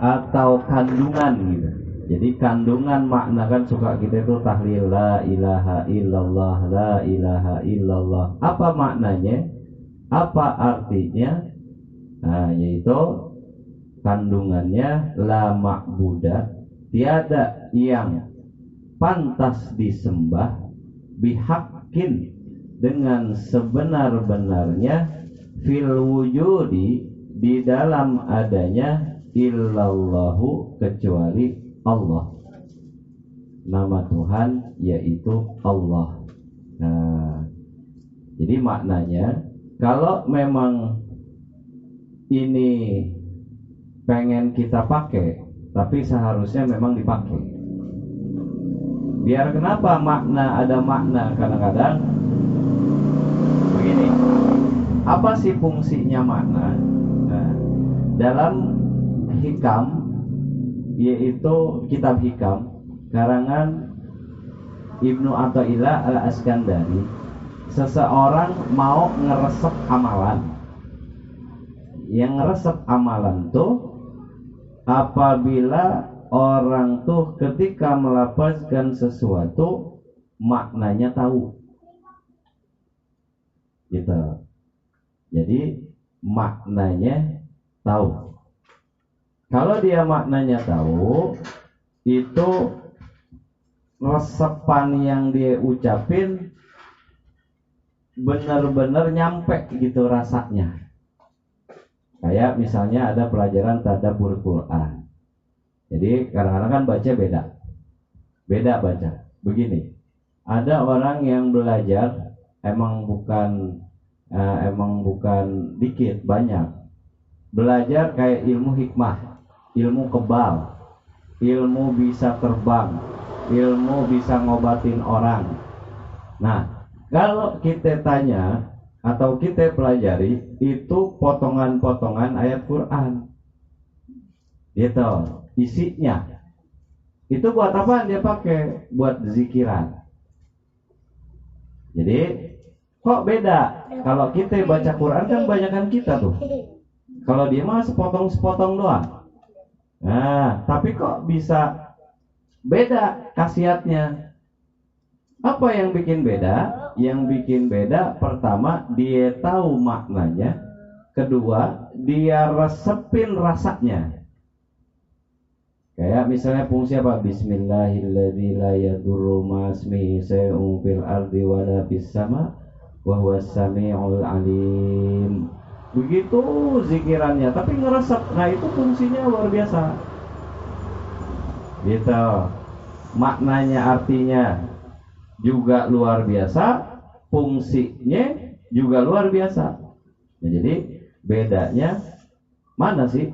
atau kandungan gitu. Jadi kandungan makna kan suka kita itu tahlil la ilaha illallah, la ilaha illallah. Apa maknanya? Apa artinya? Nah, yaitu kandungannya la ma'budah, tiada yang pantas disembah bihaqqin dengan sebenar-benarnya fil wujudi di dalam adanya illallahu kecuali Allah. Nama Tuhan yaitu Allah. Nah, jadi maknanya kalau memang ini pengen kita pakai, tapi seharusnya memang dipakai. Biar kenapa ada makna kadang-kadang begini. Apa sih fungsinya makna? Nah, dalam hikam, yaitu kitab hikam karangan Ibnu Athaillah Al-Askandari, seseorang mau ngeresep amalan. Yang ngeresep amalan tuh apabila orang tuh ketika melafazkan sesuatu maknanya tahu gitu. Jadi maknanya tahu. Kalau dia maknanya tahu, itu resepan yang dia ucapin benar-benar nyampe gitu rasanya. Kayak misalnya ada pelajaran tadabbur Quran. Jadi kadang-kadang kan baca beda baca. Begini, ada orang yang belajar emang bukan dikit, banyak. Belajar kayak ilmu hikmah, ilmu kebal, ilmu bisa terbang, ilmu bisa ngobatin orang. Nah, kalau kita tanya atau kita pelajari, itu potongan-potongan ayat Quran gitu isinya. Itu buat apa dia pakai? Buat zikiran. Jadi kok beda? Kalau kita baca Quran kan banyakan kita tuh. Kalau dia mah sepotong-sepotong doang. Nah, tapi kok bisa beda khasiatnya? Apa yang bikin beda? Yang bikin beda pertama dia tahu maknanya, kedua dia resepin rasanya. Kayak misalnya fungsi apa? Bismillahilladzi la yadurru ma'asmihi syai'un fil ardi wala fis sama wa huwas samiul alim. Begitu zikirannya, tapi ngeresep. Nah, itu fungsinya luar biasa. Gitu. Maknanya, artinya juga luar biasa, fungsinya juga luar biasa. Nah, jadi bedanya mana sih?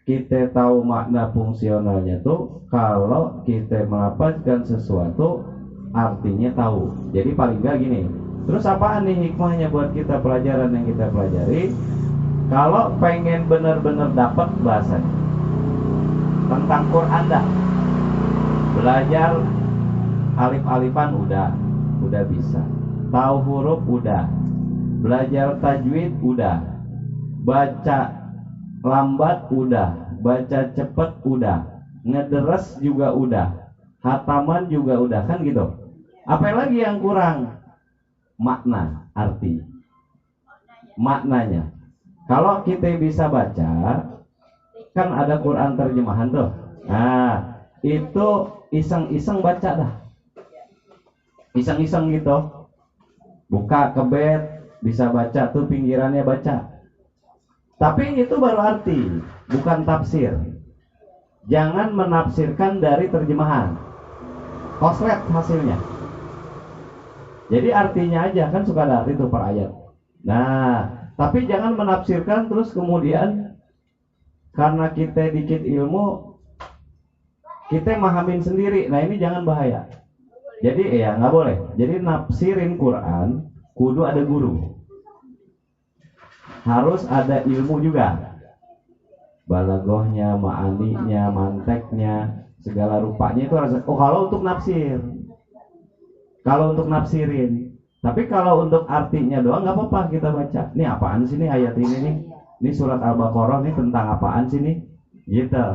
Kita tahu makna fungsionalnya tuh kalau kita melafazkan sesuatu artinya tahu. Jadi paling enggak gini. Terus apaan nih hikmahnya buat kita pelajaran yang kita pelajari? Kalau pengen benar-benar dapat bahasanya tentang Quran dah. Belajar alif-alifan udah bisa. Tahu huruf udah. Belajar tajwid udah. Baca lambat udah, baca cepet udah, ngederes juga udah, hataman juga udah, kan gitu. Apa lagi yang kurang? Makna, arti, maknanya. Kalau kita bisa baca, kan ada Quran terjemahan tuh. Nah, itu iseng-iseng baca dah, iseng-iseng gitu. Buka kebet, bisa baca tuh pinggirannya baca. Tapi itu baru arti, bukan tafsir. Jangan menafsirkan dari terjemahan. Koslet hasilnya. Jadi artinya aja, kan suka ada arti itu per ayat. Nah, tapi jangan menafsirkan terus kemudian karena kita dikit ilmu, kita mahamin sendiri. Nah, ini jangan bahaya. Jadi ya nggak boleh. Jadi nafsirin Quran kudu ada guru. Harus ada ilmu juga, balagohnya, ma'aninya, manteknya, segala rupanya itu harus. Oh, kalau untuk nafsir, kalau untuk nafsirin. Tapi kalau untuk artinya doang nggak apa-apa kita baca. Ini apaan sih nih ayat ini nih? Ini surat Al-Baqarah nih tentang apaan sih nih? gitu.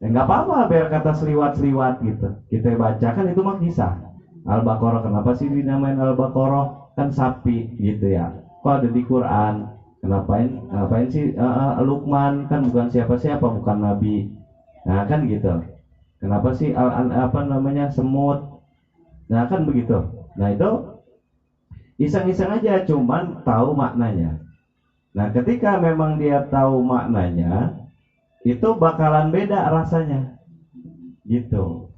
Nggak apa-apa biar kata seliwat-seliwat gitu kita baca, kan itu mah kisah Al-Baqarah. Kenapa sih dinamain Al-Baqarah? Kan sapi gitu ya, kok ada di Quran. Ngapain sih Luqman, kan bukan siapa-siapa, bukan nabi. Nah kan gitu. Kenapa sih apa namanya semut? Nah kan begitu. Nah itu iseng-iseng aja, cuman tahu maknanya. Nah ketika memang dia tahu maknanya, itu bakalan beda rasanya gitu.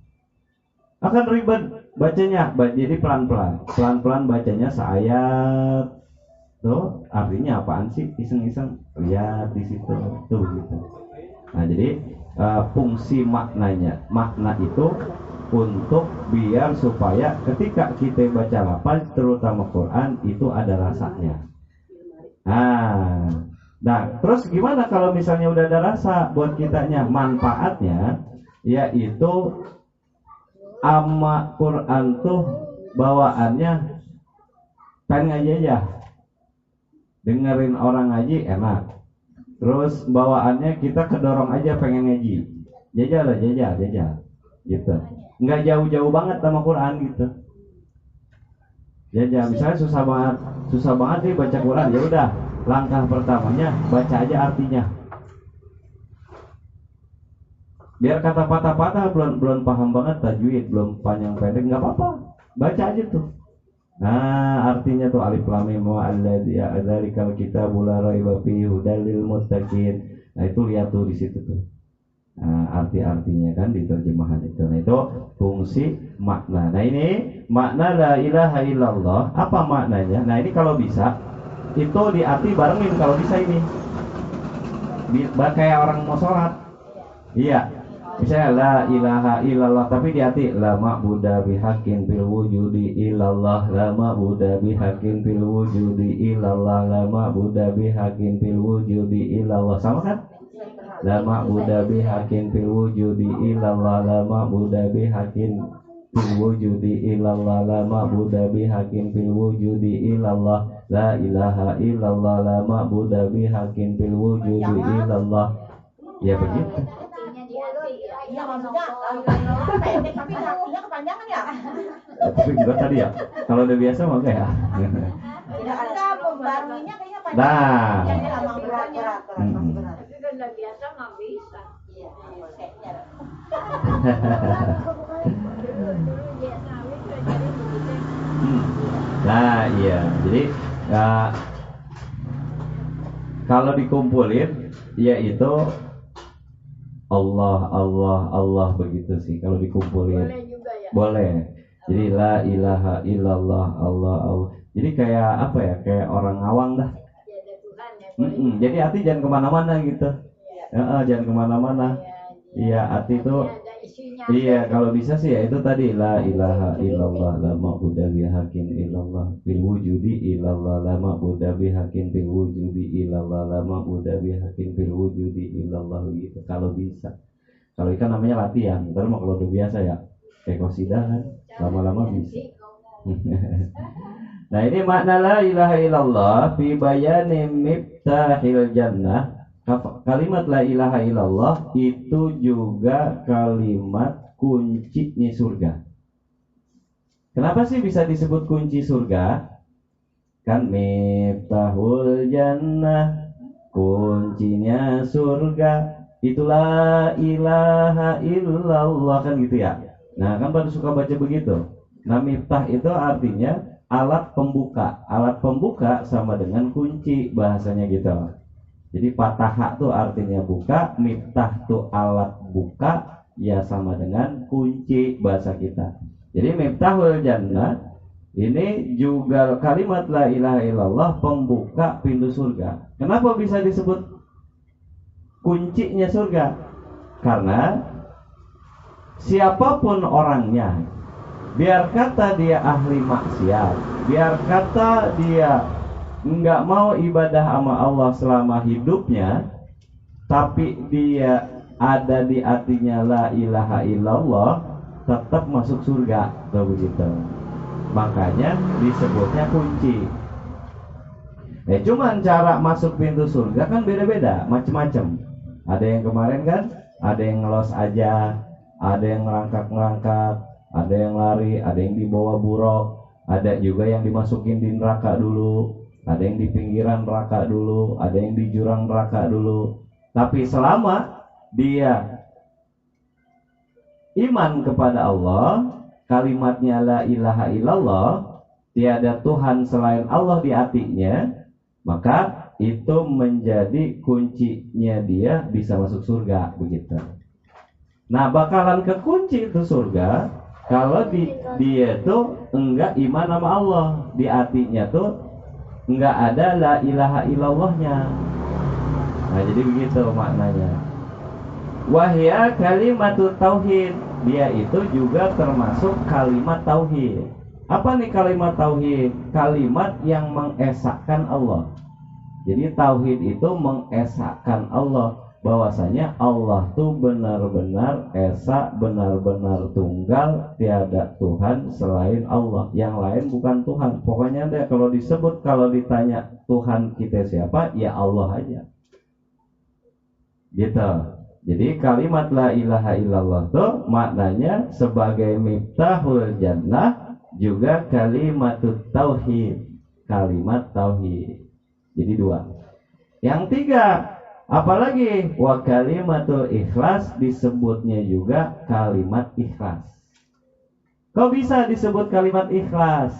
Akan ribet bacanya, jadi pelan-pelan bacanya seayat. Tuh artinya apaan sih, iseng-iseng lihat di situ tuh gitu. Nah jadi fungsi makna itu untuk biar supaya ketika kita baca lafaz terutama Quran itu ada rasanya. Nah, terus gimana kalau misalnya udah ada rasa buat kitanya? Manfaatnya yaitu ama Quran tuh bawaannya pengen ngaji aja, dengerin orang ngaji enak. Terus bawaannya kita kedorong aja pengen ngaji, jajal gitu. Nggak jauh-jauh banget sama Quran gitu. Jajal, misalnya susah banget nih baca Quran, ya udah. Langkah pertamanya baca aja artinya. Biar kata patah-patah belum paham banget tajwid, belum panjang pendek, nggak apa-apa, baca aja tuh. Nah artinya tuh alif lam mim dzalikal kitabul la raiba fihi hudal lil muttaqin. Nah itu lihat tuh di situ tuh. Nah, arti-artinya kan di terjemahan itu. Nah itu fungsi makna. Nah ini makna la ilaha illallah, apa maknanya? Nah ini kalau bisa itu diarti barengin kalau bisa ini. Kayak orang mau sholat. Iya. Misalnya la ilaha illallah tapi diarti la ma'budu bihaqqin fil wujudi illallah, la ma'budu bihaqqin fil wujudi illallah, la ma'budu bihaqqin fil wujudi illallah. Sama kan? La ma'budu bihaqqin fil wujudi illallah, la ma'budu bihaqqin fil wujudi illallah, la ma'budu bihaqqin fil wujudi illallah, la ilaha illallah, la ma'budu bihaqqin fil wujudi illallah. Ya begitu. Iya maksudnya pendek tapi artinya kepanjangan ya. Tapi juga tadi ya, kalau udah biasa mah enggak ya. Tidak ada pembarunya kayaknya panjang. Nah. Yang lama berat. Tapi kan udah biasa nggak bisa. Iya, kayaknya. Dulu dia sawit udah jadi begitu. Nah iya, jadi kalau dikumpulin yaitu Allah begitu sih kalau dikumpulin. Boleh juga ya. Boleh. Jadi la ilaha illallah Allah. Jadi kayak apa ya? Kayak orang ngawang dah. Ya ada Tuhan ya. Boleh. Jadi hati jangan kemana-mana gitu. Jangan kemana-mana. Iya, hati itu. Ada isinya. Iya, kalau bisa sih ya itu tadi la ilaha illallah la ma'budu bihaqqin illallah fil wujudi illallah la ma'budu bihaqqin fil wujudi illallah la ma'budu bihaqqin fil wujudi illallah gitu kalau bisa. Kalau ikan namanya latihan, ntar mah kalau udah biasa ya kayak qasidah kan lama-lama bisa. Nah, ini makna la ilaha illallah fi bayani miftahil jannah. Kalimat la ilaha illallah itu juga kalimat kuncinya surga. Kenapa sih bisa disebut kunci surga? Kan miftahul jannah, kuncinya surga. Itulah ilaha illallah kan gitu ya. Nah kan baru suka baca begitu. Nah miftah itu artinya alat pembuka. Alat pembuka sama dengan kunci bahasanya gitu. Jadi patahak tuh artinya buka, miftah tuh alat buka, ya sama dengan kunci bahasa kita. Jadi miftahul jannah ini juga kalimat la ilaha illallah pembuka pintu surga. Kenapa bisa disebut kuncinya surga? Karena siapapun orangnya, biar kata dia ahli maksiat, biar kata dia nggak mau ibadah sama Allah selama hidupnya, tapi dia ada di hatinya la ilaha illallah, tetap masuk surga, tuh begitu. Makanya disebutnya kunci. Cuman cara masuk pintu surga kan beda-beda, macam-macam. Ada yang kemarin kan, ada yang ngelos aja, ada yang ngerangkak-ngerangkak, ada yang lari, ada yang dibawa buruk, ada juga yang dimasukin di neraka dulu, ada yang di pinggiran neraka dulu, ada yang di jurang neraka dulu. Tapi selama dia iman kepada Allah, kalimatnya la ilaha illallah, tiada Tuhan selain Allah di hatinya, maka itu menjadi kuncinya dia bisa masuk surga begitu. Nah, bakalan kekunci itu surga kalau dia tuh enggak iman sama Allah, di hatinya tuh enggak ada la ilaha illallahnya. Nah, jadi begitu maknanya. Wahya kalimatut tauhid, dia itu juga termasuk kalimat tauhid. Apa nih kalimat tauhid? Kalimat yang mengesahkan Allah. Jadi tauhid itu mengesahkan Allah, bahwasanya Allah tuh benar-benar esa, benar-benar tunggal, tiada Tuhan selain Allah. Yang lain bukan Tuhan. Pokoknya deh kalau disebut, kalau ditanya Tuhan kita siapa, ya Allah aja. Gitu. Jadi kalimat la ilaha illallah tuh maknanya sebagai miftahul jannah, juga kalimatut tauhid, kalimat tauhid. Jadi dua. Yang tiga, apalagi wa kalimatul ikhlas, disebutnya juga kalimat ikhlas. Kok bisa disebut kalimat ikhlas?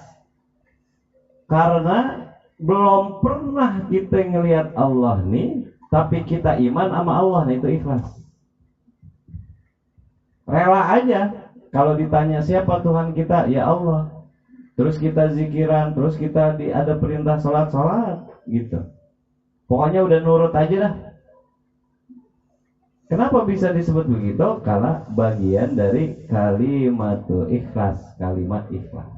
Karena belum pernah kita ngelihat Allah nih, tapi kita iman sama Allah, nah itu ikhlas. Rela aja. Kalau ditanya siapa Tuhan kita, ya Allah. Terus kita zikiran, terus kita ada perintah sholat gitu. Pokoknya udah nurut aja dah. Kenapa bisa disebut begitu? Karena bagian dari kalimatul ikhlas, kalimat ikhlas.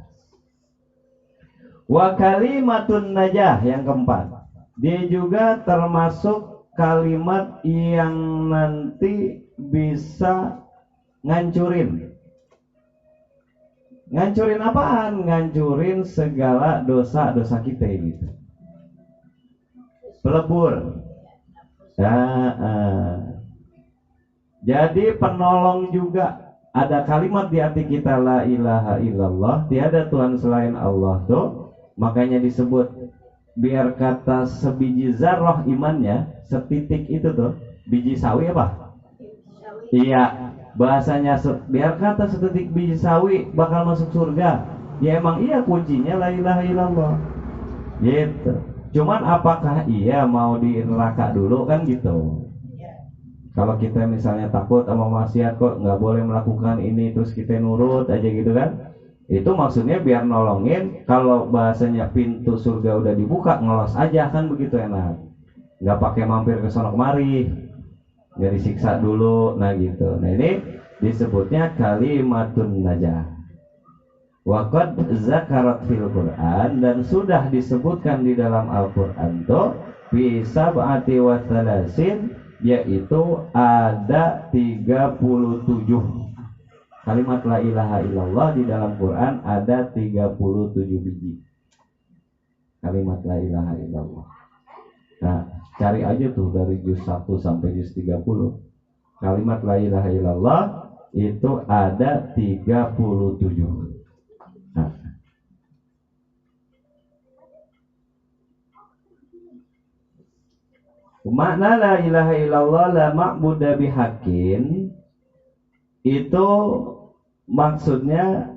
Wa kalimatun najah, yang keempat, dia juga termasuk kalimat yang nanti bisa ngancurin. Ngancurin apaan? Ngancurin segala dosa-dosa kita gitu. Pelebur. Jadi penolong juga. Ada kalimat di hati kita, la ilaha illallah, tiada Tuhan selain Allah tuh. Makanya disebut, biar kata sebiji zarrah imannya, setitik itu tuh, biji sawi apa? Iya, bahasanya biar kata setitik biji sawi bakal masuk surga. Ya emang iya kuncinya la ilaha illallah. Gitu. Cuman apakah iya mau di neraka dulu kan gitu. Kalau kita misalnya takut sama maksiat, kok nggak boleh melakukan ini, terus kita nurut aja gitu kan. Itu maksudnya biar nolongin. Kalau bahasanya pintu surga udah dibuka, ngelos aja kan begitu enak. Nggak pakai mampir ke sono kemari, nggak disiksa dulu. Nah gitu. Nah ini disebutnya kalimatun najah. Waqad zakarat fil Quran, dan sudah disebutkan di dalam Al-Quran tuh fi sab'ati wa thalasin, yaitu ada 37 kalimat la ilaha illallah di dalam Quran, ada 37 biji kalimat la ilaha illallah. Nah, cari aja tuh dari juz 1 sampai juz 30. Kalimat la ilaha illallah itu ada 37. Nah. Makna la ilaha illallah la ma'budu bihaqqin itu maksudnya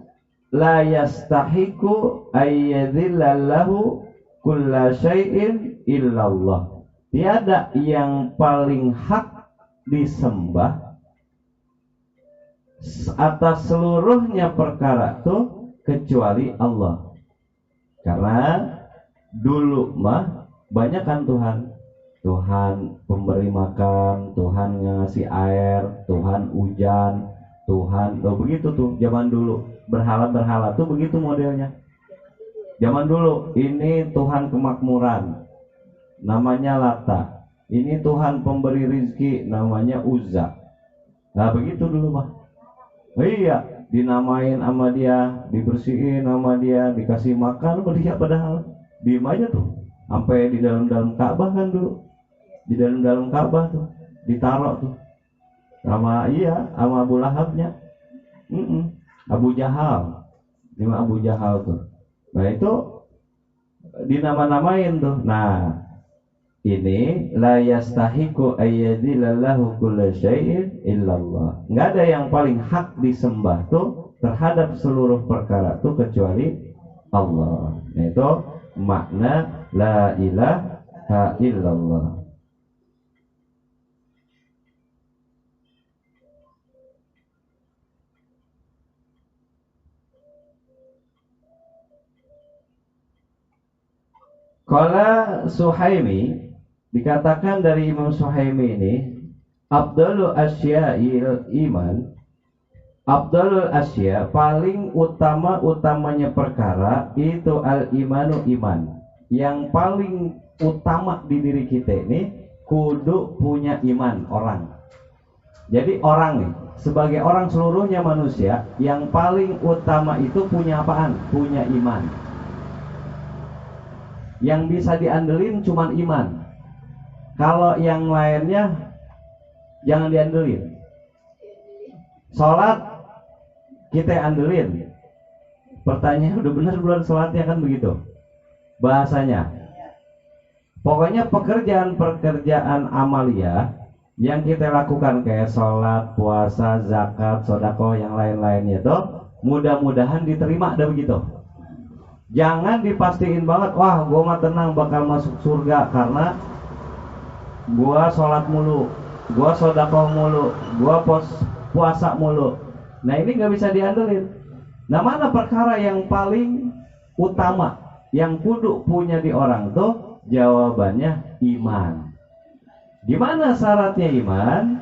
la yastahiqu ayyadhillallahu kulla syai'in illallah. Tiada yang paling hak disembah atas seluruhnya perkara itu kecuali Allah. Karena dulu mah banyak kan Tuhan pemberi makan, Tuhan ngasih air, Tuhan hujan, Tuhan begitu tuh zaman dulu. Berhala-berhala tuh begitu modelnya. Zaman dulu ini Tuhan kemakmuran, namanya Lata. Ini Tuhan pemberi rizki, namanya Uzza. Nah begitu dulu mah. Iya, dinamain sama dia, dibersihin sama dia, dikasih makan sama dia, padahal diem aja tuh. Sampai di dalam Ka'bah kan dulu. Di dalam Ka'bah tuh ditaruh tuh sama Abu Lahabnya. Abu Jahal, ini Abu Jahal tuh. Nah itu dinama-namain tuh. Nah ini la yastahiqu ayyadilallahu kulla syai'in illallah. Nggak ada yang paling hak disembah tuh terhadap seluruh perkara tuh kecuali Allah. Nah itu makna la ilaha illallah. Qala Suhaimi, dikatakan dari Imam Suhaimi ini, Abdulul asya'il iman, Abdulul asya, paling utamanya perkara itu al-imanu iman. Yang paling utama di diri kita ini kudu punya iman orang. Jadi orang nih, sebagai orang seluruhnya manusia, yang paling utama itu punya apaan? Punya iman. Yang bisa diandelin cuman iman. Kalau yang lainnya jangan diandelin. Sholat kita andelin. Pertanyaan udah benar belum sholatnya, kan begitu bahasanya. Pokoknya pekerjaan amalia yang kita lakukan kayak sholat, puasa, zakat, sedekah, yang lain-lainnya itu mudah-mudahan diterima, dah begitu. Jangan dipastiin banget, wah gue mah tenang bakal masuk surga karena gue sholat mulu, gue sedekah mulu, gue puasa mulu. Nah ini nggak bisa diandelin. Nah mana perkara yang paling utama yang kudu punya di orang tuh? Jawabannya iman. Gimana syaratnya iman?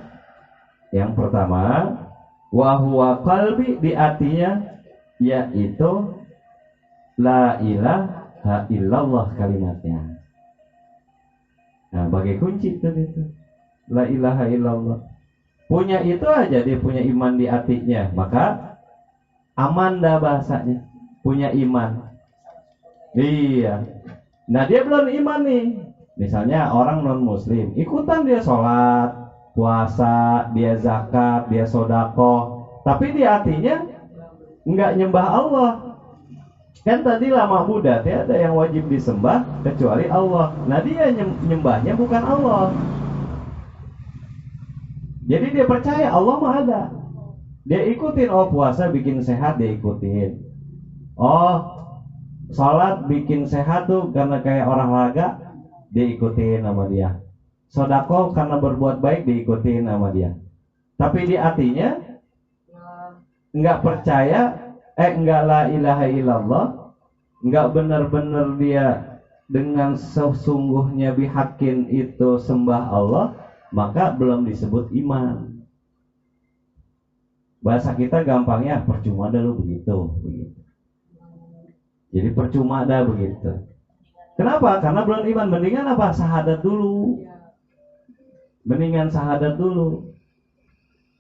Yang pertama, wahwa qalbi, di hatinya, yaitu la ilaha illallah kalimatnya. Nah, bagai kunci itu. La ilaha illallah. Punya itu aja dia punya iman di hatinya, maka aman dah bahasanya. Punya iman. Iya. Nah, dia belum iman nih. Misalnya orang non muslim, ikutan dia sholat, puasa, dia zakat, dia sodako, tapi di hatinya enggak nyembah Allah. Kan tadi lama Buddha ada yang wajib disembah kecuali Allah. Nah dia nyembahnya bukan Allah. Jadi dia percaya Allah mah ada. Dia ikutin, oh puasa bikin sehat dia ikutin. Oh salat bikin sehat tuh karena kayak olahraga dia ikutin sama dia. Sedekah karena berbuat baik diikutin sama dia. Tapi di hatinya enggak percaya, enggak la ilaha illallah, enggak benar-benar dia dengan sesungguhnya bihakin itu sembah Allah, maka belum disebut iman. Bahasa kita gampangnya percuma dah lu begitu. Jadi percuma dah begitu. Kenapa? Karena belum iman. Mendingan apa? Syahadat dulu. Mendingan syahadat dulu.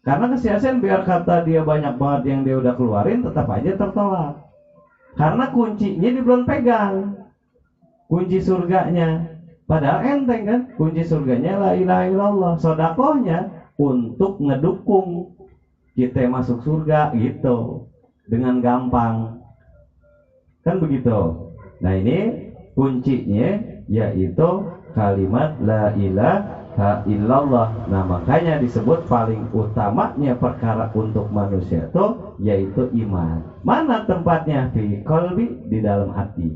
Karena kesiasan biar kata dia banyak banget yang dia udah keluarin, tetap aja tertolak. Karena kuncinya dia belum pegang. Kunci surganya. Padahal enteng kan? Kunci surganya la ilaha illallah. Sedekahnya untuk ngedukung kita masuk surga gitu. Dengan gampang. Kan begitu. Nah ini kuncinya yaitu kalimat la ilaha illallah. Nah makanya disebut paling utamanya perkara untuk manusia itu yaitu iman. Mana tempatnya? Fi qalbi, di dalam hati.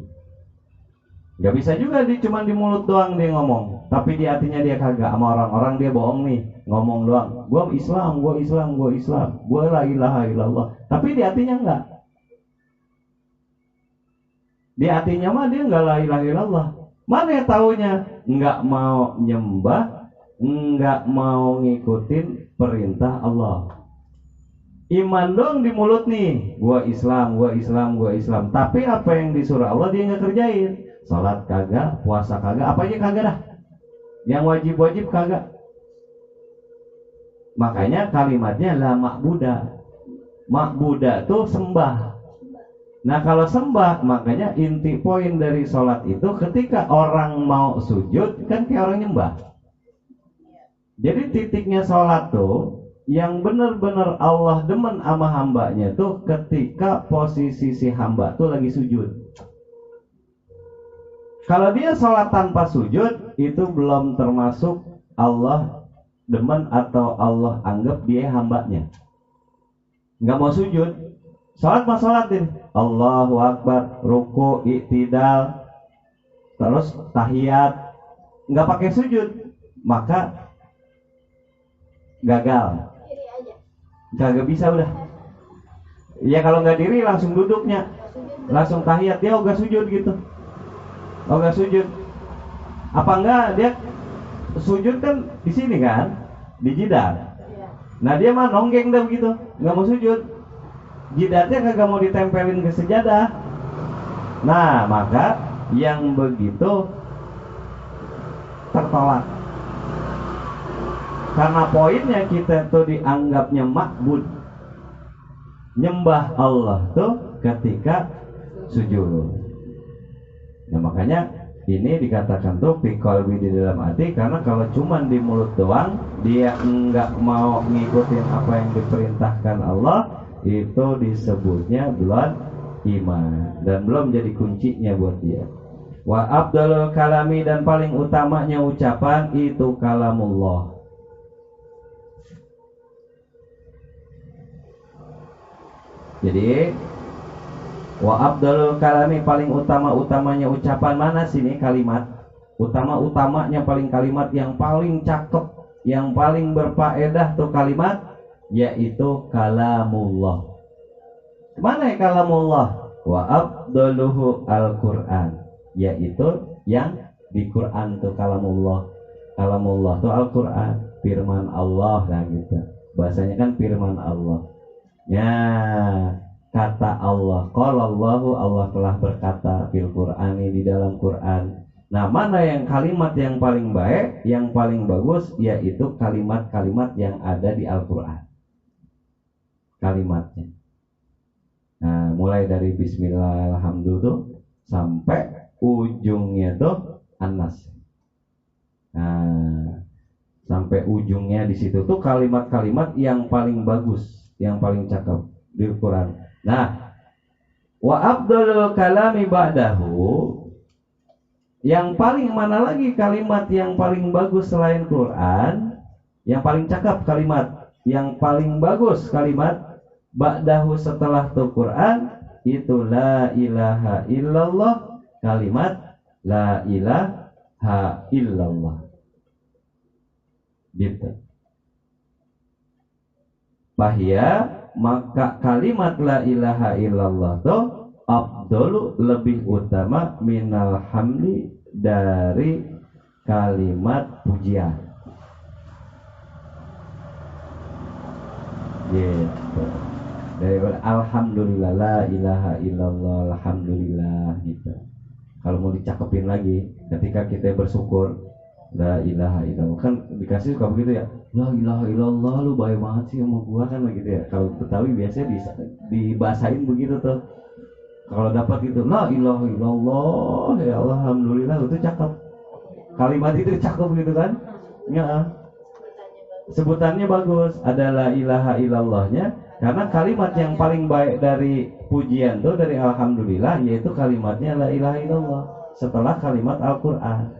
Gak bisa juga dia cuma di mulut doang dia ngomong, tapi di hatinya dia kagak. Sama orang-orang dia bohong nih, ngomong doang, gua Islam, gua la ilaha illallah, tapi di hatinya enggak. Di hatinya mah dia enggak la ilaha illallah. Mana yang taunya? Enggak mau nyembah, enggak mau ngikutin perintah Allah. Iman dong di mulut nih, gua Islam. Tapi apa yang disuruh Allah dia enggak kerjain. Salat kagak, puasa kagak, apa aja kagak dah. Yang wajib-wajib kagak. Makanya kalimatnya la ma'budah. Ma'budah tuh sembah. Nah kalau sembah, makanya inti poin dari sholat itu ketika orang mau sujud kan kayak orang nyembah. Jadi titiknya sholat tuh yang benar-benar Allah demen sama hambanya tuh ketika posisi si hamba tuh lagi sujud. Kalau dia sholat tanpa sujud itu belum termasuk Allah demen atau Allah anggap dia hambanya. Nggak mau sujud, sholat mah sholatin Allahu Akbar, ruku, i'tidal, terus tahiyat, nggak pakai sujud, maka gagal, Diri aja. kagak bisa udah. Ya kalau nggak diri langsung duduknya, langsung tahiyat, dia ogah sujud gitu, ogah sujud. Apa enggak dia sujud kan di sini kan, di jidat. Nah dia mah nonggeng dah begitu, nggak mau sujud, jidatnya kagak mau ditempelin ke sejadah. Nah maka yang begitu tertolak. Karena poinnya kita tuh dianggapnya makbud, nyembah Allah tuh ketika sujud. Nah makanya ini dikatakan tuh fiqolbi di dalam hati, karena kalau cuman di mulut doang dia enggak mau ngikutin apa yang diperintahkan Allah, itu disebutnya belum iman dan belum jadi kuncinya buat dia. Wa afdalul kalami, dan paling utamanya ucapan itu kalamullah. Jadi wa afdalul kalami, paling utama-utamanya ucapan, mana sini kalimat utama-utamanya, paling kalimat yang paling cakep, yang paling berfaedah tuh kalimat, yaitu kalamullah. Mana ya kalamullah? Wa afdaluhu al-Qur'an, yaitu yang di Quran tuh kalamullah. Kalamullah tuh Al-Qur'an, firman Allah lah gitu. Bahasanya kan firman Allah. Ya, kata Allah, qalallahu, Allah telah berkata fil Qur'ani, di dalam Quran. Nah, mana yang kalimat yang paling baik, yang paling bagus, yaitu kalimat-kalimat yang ada di Al-Qur'an. Kalimatnya. Nah, mulai dari bismillah, alhamdulillah sampai ujungnya tuh An-Nas. Nah, sampai ujungnya di situ tuh kalimat-kalimat yang paling bagus, yang paling cakep di Quran. Nah, wa afdalul kalami ba'dahu, yang paling mana lagi kalimat yang paling bagus selain Quran, yang paling cakep kalimat, yang paling bagus kalimat ba'dahu setelah tuh Quran, itu la ilaha illallah, kalimat la ilaha illallah. Gitu. Bahya, maka kalimat la ilaha illallah tuh afdalu, lebih utama, minal hamdi, dari kalimat pujian. Gitu. Dari alhamdulillah, la ilaha illallah, alhamdulillah gitu. Kalau mau dicakepin lagi, ketika kita bersyukur la ilaha illallah, kan dikasih suka begitu ya, la ilaha illallah, lu baik banget sih sama gua kan gitu ya. Kalau Betawi biasanya dibahasain begitu tuh. Kalau dapat gitu, la ilaha illallah, ya Allah, alhamdulillah, itu cakep. Kalimat itu cakep gitu kan? Ya. Sebutannya bagus, ada la ilaha illallahnya, karena kalimat yang paling baik dari pujian tuh, dari alhamdulillah, yaitu kalimatnya la ilaha illallah setelah kalimat Al-Qur'an.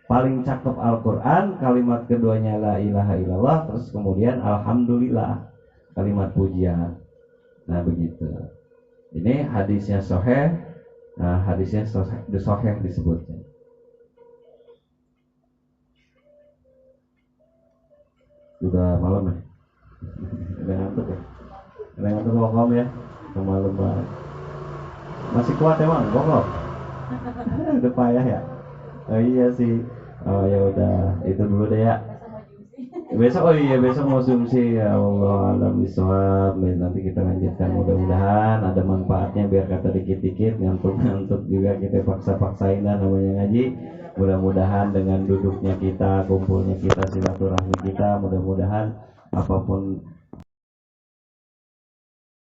Paling cakep Al-Quran, kalimat keduanya la ilaha illallah, terus kemudian alhamdulillah, kalimat pujian. Nah begitu. Ini hadisnya sahih. Nah hadisnya sahih disebutnya. Udah malam ya? Udah ngantuk ya? Udah ngantuk kokom ya? Malam banget. Masih kuat emang kokom? Udah payah ya? Oh iya sih. Oh ya udah, itu dulu deh ya. Besok, oh iya besok mau sumsi, ya Allah alam bisawab. Nanti kita lanjutkan, mudah-mudahan ada manfaatnya, biar kata dikit-dikit, ngantuk-ngantuk juga kita paksa-paksain dah namanya ngaji. Mudah-mudahan dengan duduknya kita, kumpulnya kita, silaturahmi kita, mudah-mudahan apapun